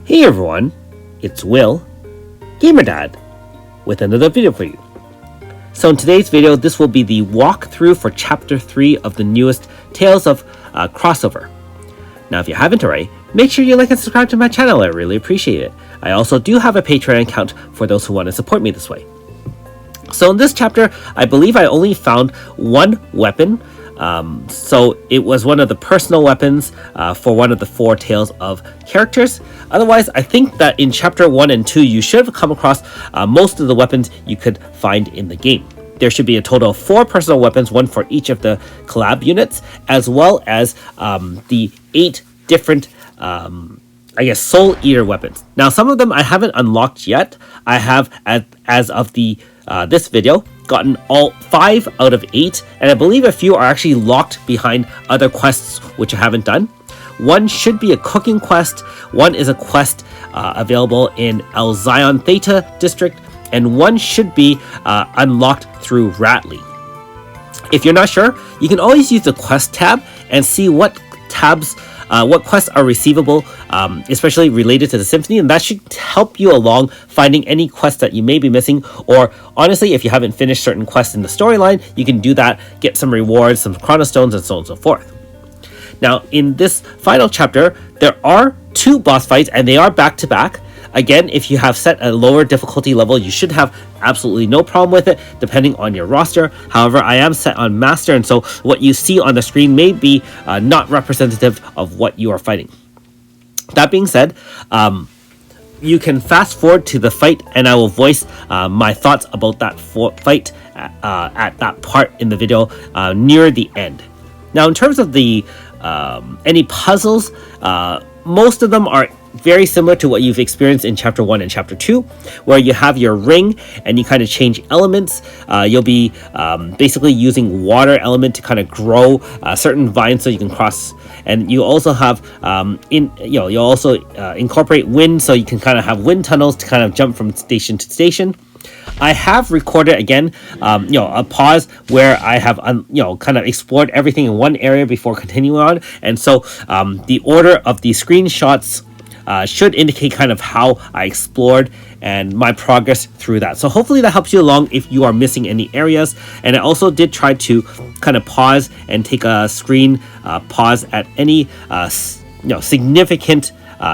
Hey everyone, it's Will, GamerDad, with another video for you. So in today's video, this will be the walkthrough for Chapter 3 of the newest Tales of crossover. Now if you haven't already, make sure you like and subscribe to my channel, I really appreciate it. I also do have a Patreon account for those who want to support me this way. So in this chapter, I believe I only found one weapon. So it was one of the personal weapons for one of the 4 Tales of characters. Otherwise, I think that in Chapter 1 and 2, you should have come across most of the weapons you could find in the game. There should be a total of 4 personal weapons, one for each of the collab units, as well as the 8 different Soul Eater weapons. Now, some of them I haven't unlocked yet. I have, as of this video, gotten all 5 out of 8, and I believe a few are actually locked behind other quests which I haven't done. One should be a cooking quest, one is a quest available in El Zion Theta district, and one should be unlocked through Ratley. If you're not sure, you can always use the quest tab and see what quests are receivable, especially related to the Symphony, and that should help you along finding any quests that you may be missing, or honestly, if you haven't finished certain quests in the storyline, you can do that, get some rewards, some chronostones, and so on and so forth. Now, in this final chapter, there are 2 boss fights, and they are back-to-back. Again, if you have set a lower difficulty level, you should have absolutely no problem with it, depending on your roster. However, I am set on Master, and so what you see on the screen may be not representative of what you are fighting. That being said, you can fast forward to the fight, and I will voice my thoughts about that fight at that part in the video near the end. Now, in terms of the any puzzles, most of them are very similar to what you've experienced in Chapter 1 and Chapter 2, where you have your ring and you kind of change elements. You'll be basically using water element to kind of grow certain vines so you can cross, and you also have you'll also incorporate wind, so you can kind of have wind tunnels to kind of jump from station to station. I have recorded again, a pause where I have, kind of explored everything in one area before continuing on, and so the order of the screenshots should indicate kind of how I explored and my progress through that. So hopefully that helps you along if you are missing any areas. And I also did try to kind of pause and take a screen pause at any significant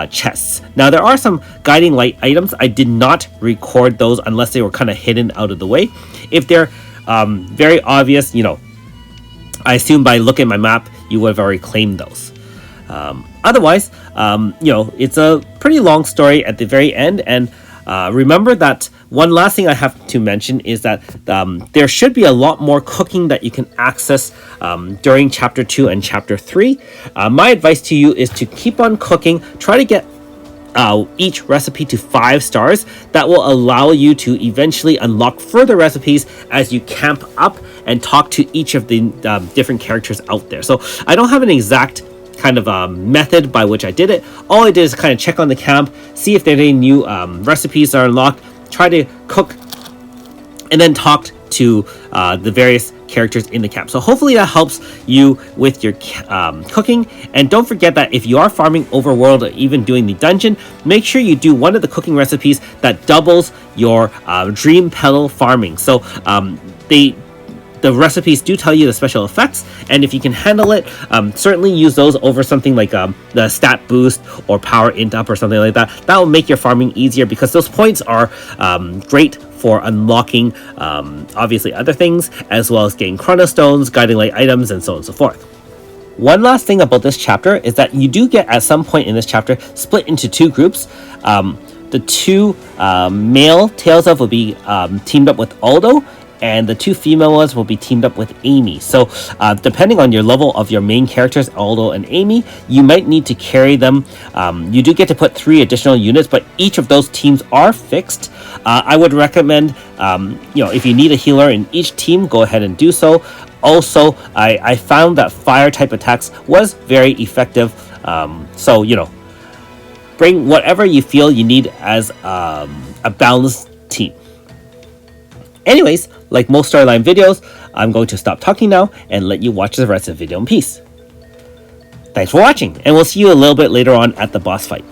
chests. Now there are some guiding light items. I did not record those unless they were kind of hidden out of the way. If they're very obvious, I assume by looking at my map you would have already claimed those. Otherwise, it's a pretty long story at the very end, and remember that one last thing I have to mention is that there should be a lot more cooking that you can access during Chapter 2 and Chapter 3. My advice to you is to keep on cooking, try to get each recipe to 5 stars. That will allow you to eventually unlock further recipes as you camp up and talk to each of the different characters out there. So I don't have an exact kind of method by which I did it. All I did is kind of check on the camp, see if there are any new recipes that are unlocked, try to cook, and then talk to the various characters in the camp. So hopefully that helps you with your cooking. And don't forget that if you are farming overworld or even doing the dungeon, make sure you do one of the cooking recipes that doubles your dream petal farming. So the recipes do tell you the special effects, and if you can handle it, certainly use those over something like the stat boost or power int up or something like that. That will make your farming easier, because those points are great for unlocking obviously other things, as well as getting chronostones, guiding light items, and so on and so forth. One last thing about this chapter is that you do get, at some point in this chapter, split into 2 groups. The 2 male Tales of will be teamed up with Aldo, and the 2 female ones will be teamed up with Amy. So depending on your level of your main characters, Aldo and Amy, you might need to carry them. You do get to put 3 additional units, but each of those teams are fixed. I would recommend, if you need a healer in each team, go ahead and do so. Also, I found that fire type attacks was very effective. So, bring whatever you feel you need as a balanced team. Anyways, like most storyline videos, I'm going to stop talking now and let you watch the rest of the video in peace. Thanks for watching, and we'll see you a little bit later on at the boss fight.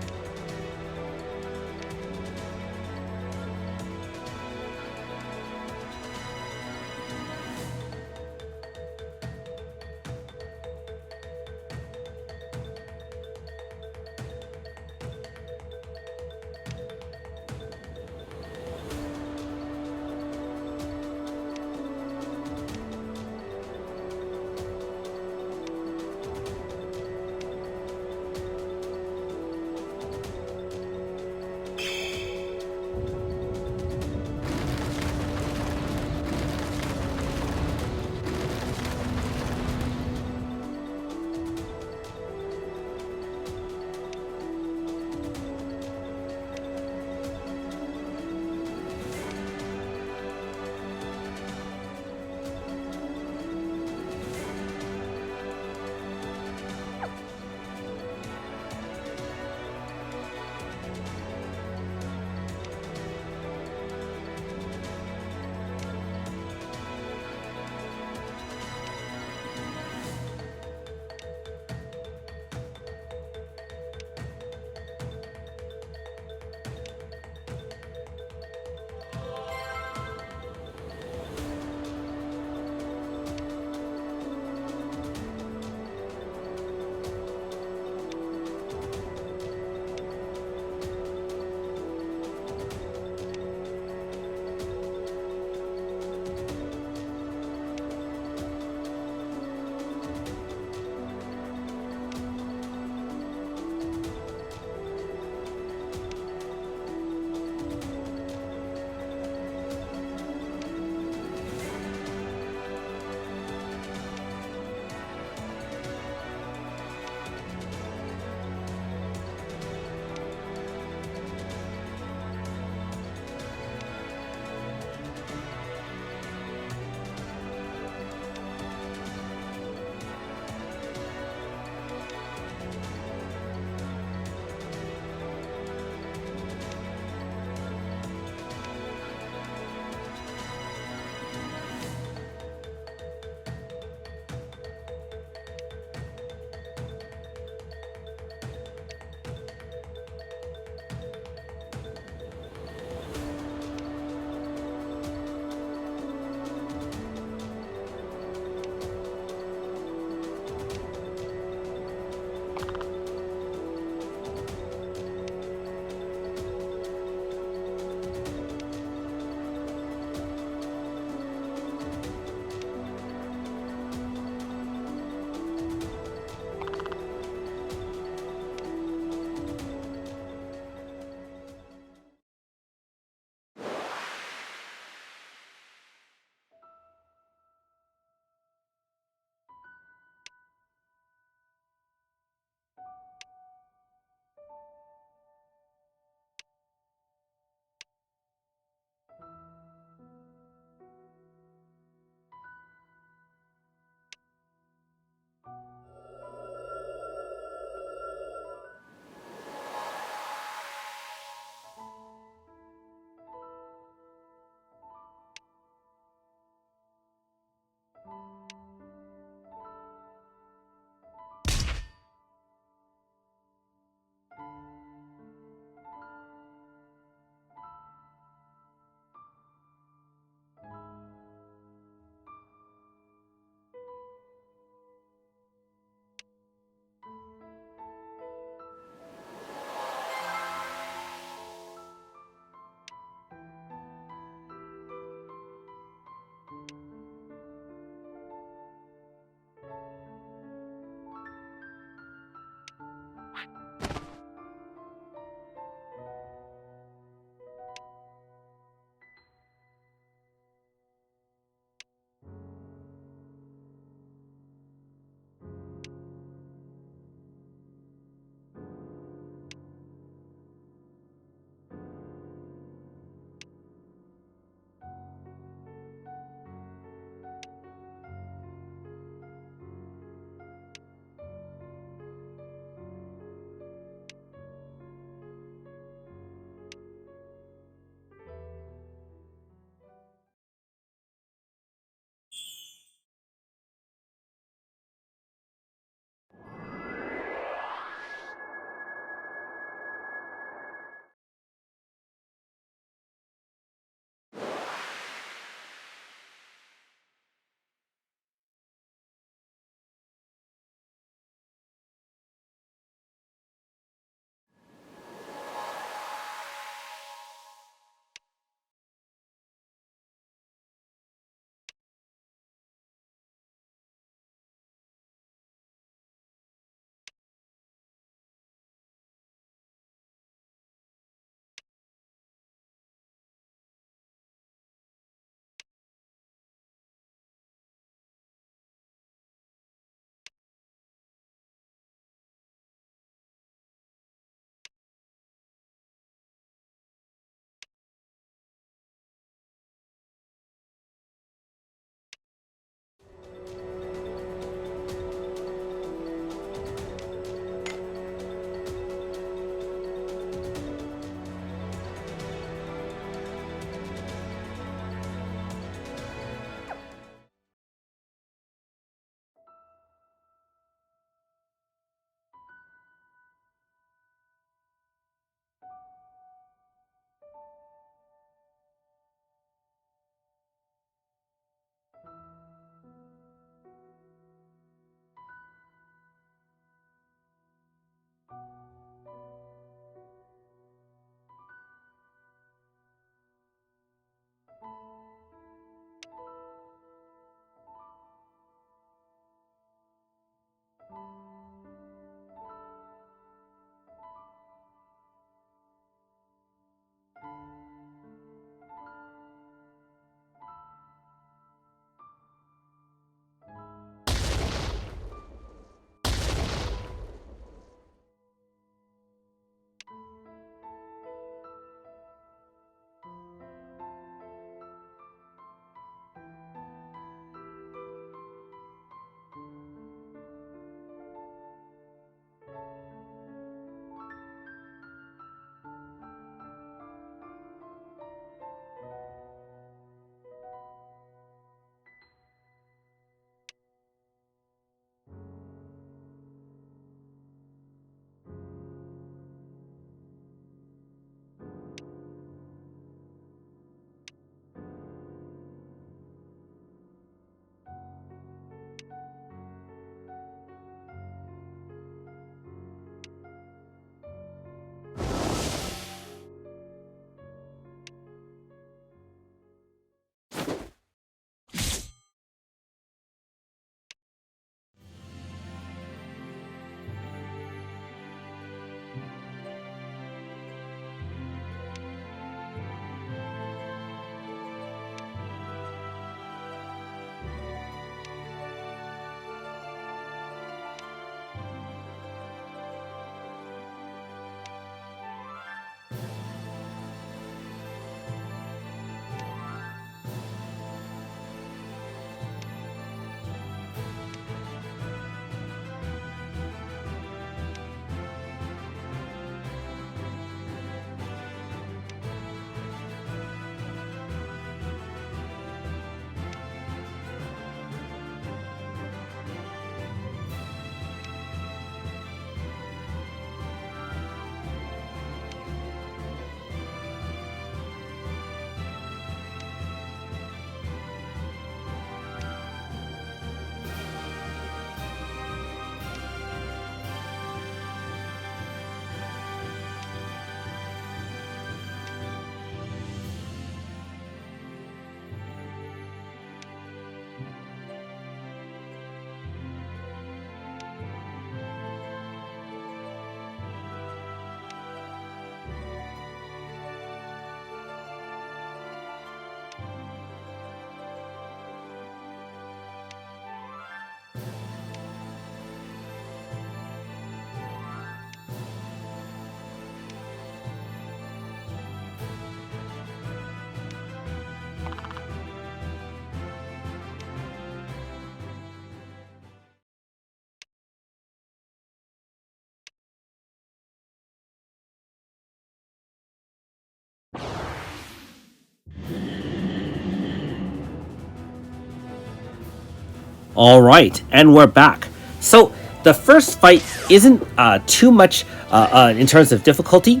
All right, and we're back. So the first fight isn't too much in terms of difficulty.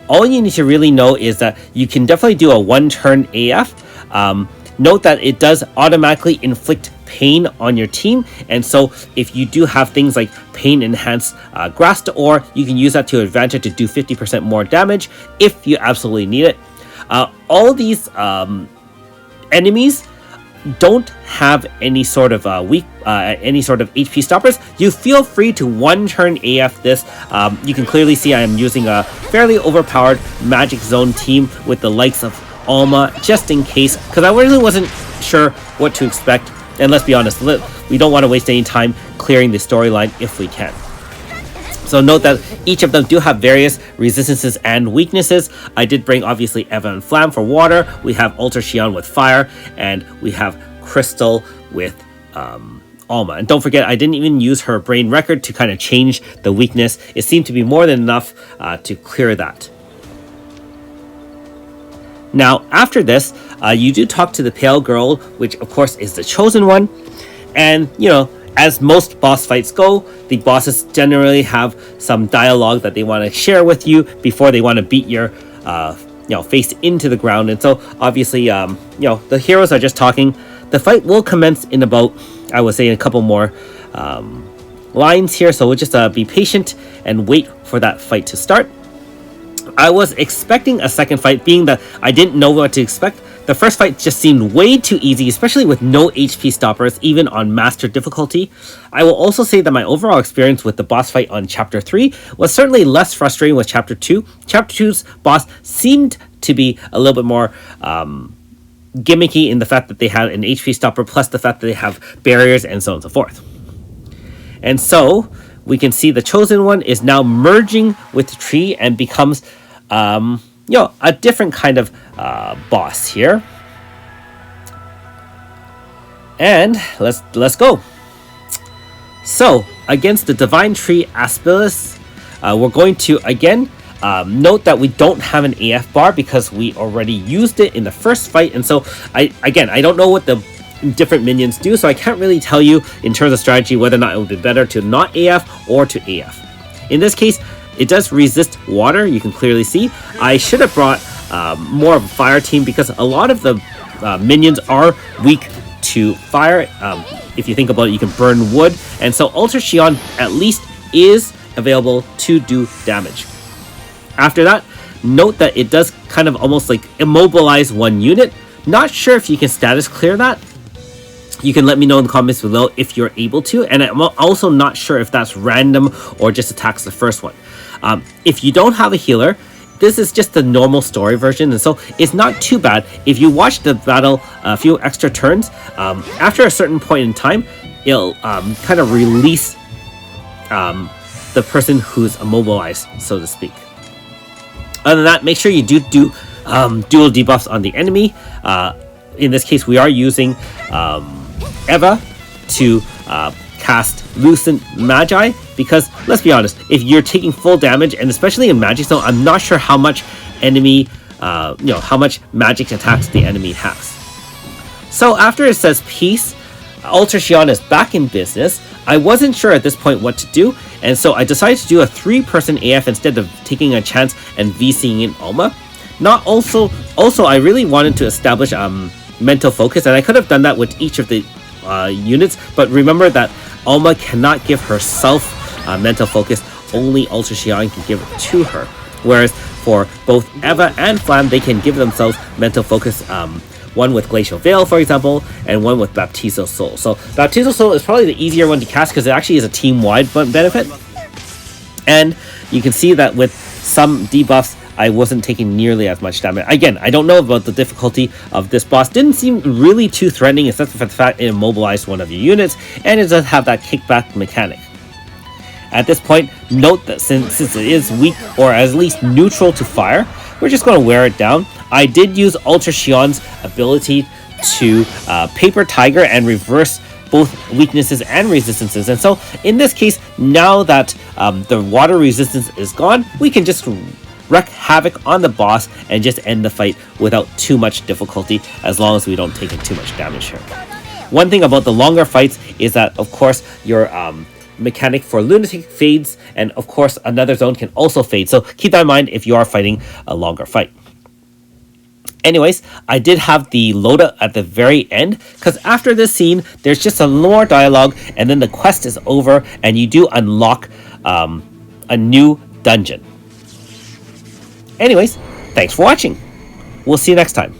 All you need to really know is that you can definitely do a one-turn AF. Note that it does automatically inflict pain on your team, and so if you do have things like pain enhanced grass to ore, you can use that to advantage to do 50% more damage if you absolutely need it. All these enemies don't have any sort of HP stoppers. You feel free to one turn AF this. You can clearly see I am using a fairly overpowered Magic Zone team with the likes of Alma, just in case, because I really wasn't sure what to expect. And let's be honest, we don't want to waste any time clearing the storyline if we can. So note that each of them do have various resistances and weaknesses. I did bring obviously Eva and Flam for water. We have Ultra Xion with fire, and we have Crystal with Alma. And don't forget, I didn't even use her brain record to kind of change the weakness. It seemed to be more than enough to clear that. Now, after this, you do talk to the Pale Girl, which of course is the chosen one. And, you know, as most boss fights go, the bosses generally have some dialogue that they want to share with you before they want to beat your face into the ground. And so obviously, the heroes are just talking. The fight will commence in about, I would say, a couple more lines here. So we'll just be patient and wait for that fight to start. I was expecting a second fight, being that I didn't know what to expect. The first fight just seemed way too easy, especially with no HP stoppers, even on master difficulty. I will also say that my overall experience with the boss fight on Chapter 3 was certainly less frustrating with Chapter 2. Chapter 2's boss seemed to be a little bit more gimmicky in the fact that they had an HP stopper, plus the fact that they have barriers and so on and so forth. And so we can see the chosen one is now merging with the tree and becomes a different kind of boss here. And let's go. So against the Divine Tree Aspilus, we're going to again note that we don't have an AF bar because we already used it in the first fight. And so I don't know what the different minions do, so I can't really tell you in terms of strategy whether or not it would be better to not AF or to AF. In this case, it does resist water, you can clearly see. I should have brought more of a fire team because a lot of the minions are weak to fire. If you think about it, you can burn wood, and so Ultra Xion at least is available to do damage. After that, note that it does kind of almost like immobilize one unit. Not sure if you can status clear that. You can let me know in the comments below if you're able to, and I'm also not sure if that's random or just attacks the first one. If you don't have a healer, this is just the normal story version, and so it's not too bad. If you watch the battle a few extra turns, after a certain point in time, it'll kind of release the person who's immobilized, so to speak. Other than that, make sure you do dual debuffs on the enemy. In this case, we are using Eva to cast Lucent Magi, because let's be honest, if you're taking full damage, and especially in Magic Zone, I'm not sure how much enemy, how much magic attacks the enemy has. So after it says peace, Ultra Xion is back in business. I wasn't sure at this point what to do, and so I decided to do a 3-person AF instead of taking a chance and VCing in Alma. Also, I really wanted to establish mental focus, and I could have done that with each of the units, but remember that Alma cannot give herself mental focus, only Ultra Xion can give it to her. Whereas for both Eva and Flam, they can give themselves mental focus, one with Glacial Veil, for example, and one with Baptizo Soul. So Baptizo Soul is probably the easier one to cast because it actually is a team-wide benefit. And you can see that with some debuffs, I wasn't taking nearly as much damage. Again, I don't know about the difficulty of this boss. Didn't seem really too threatening, except for the fact it immobilized one of your units, and it does have that kickback mechanic. At this point, note that since it is weak, or at least neutral to fire, we're just going to wear it down. I did use Ultra Xion's ability to Paper Tiger and reverse both weaknesses and resistances, and so in this case, now that the water resistance is gone, we can just wreak havoc on the boss and just end the fight without too much difficulty, as long as we don't take in too much damage here. One thing about the longer fights is that, of course, your mechanic for lunatic fades, and of course another zone can also fade, so keep that in mind if you are fighting a longer fight. Anyways, I did have the loadout at the very end, because after this scene there's just a little more dialogue, and then the quest is over and you do unlock a new dungeon. Anyways, thanks for watching. We'll see you next time.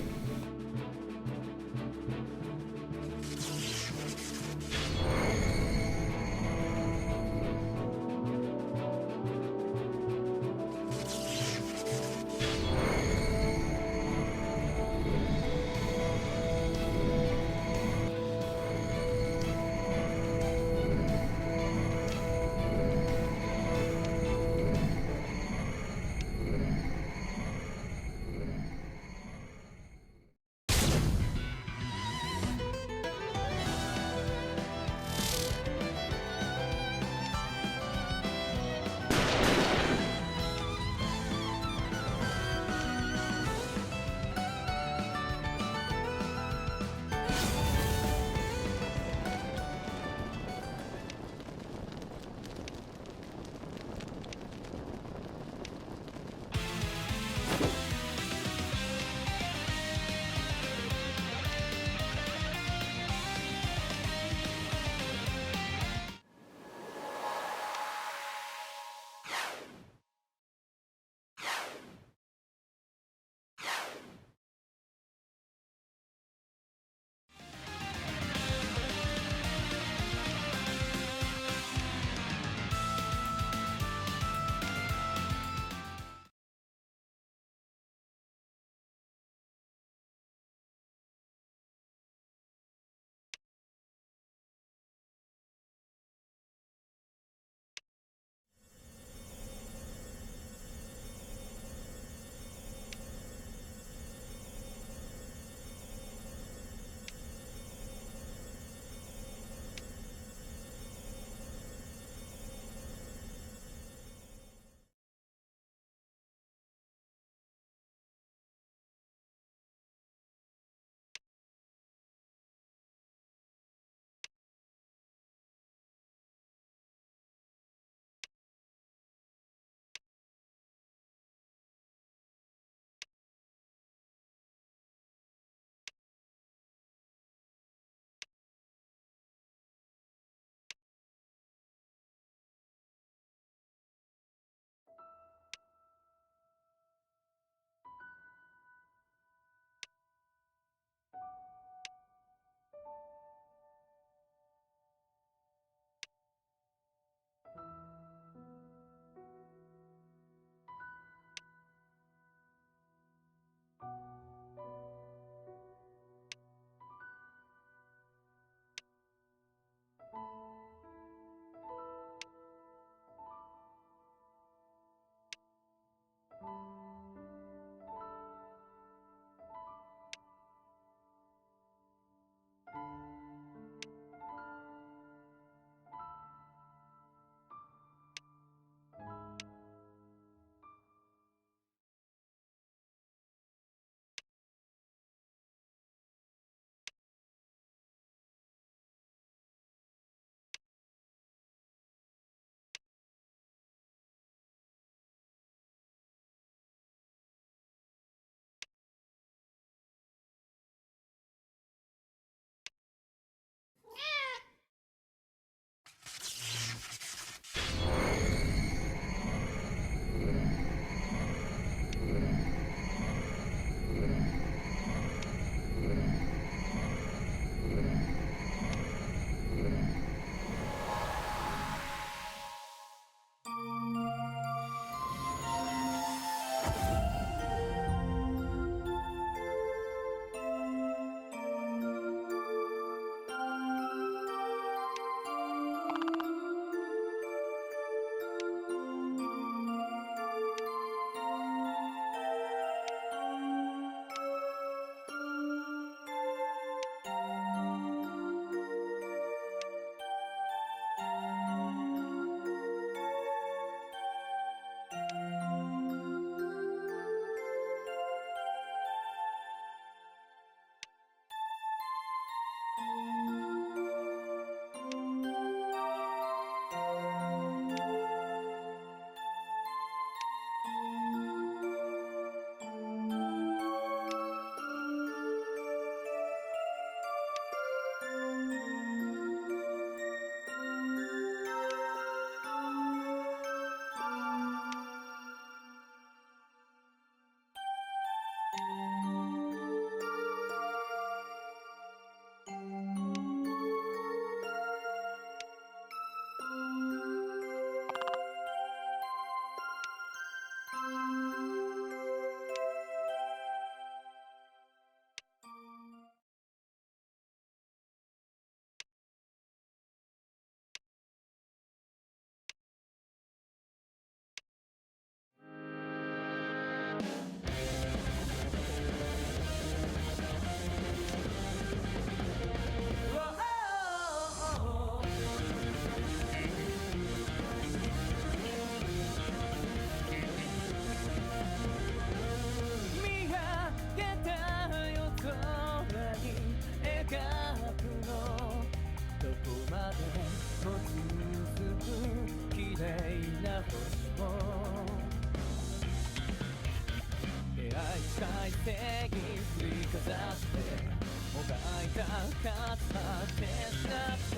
たかった手だって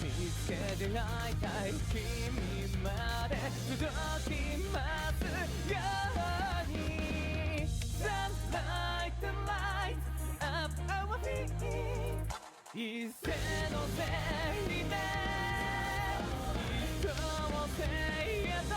見つけて会いたい君まで届きますように Sunlight the light up our feet 一斉のせいで人をせいへと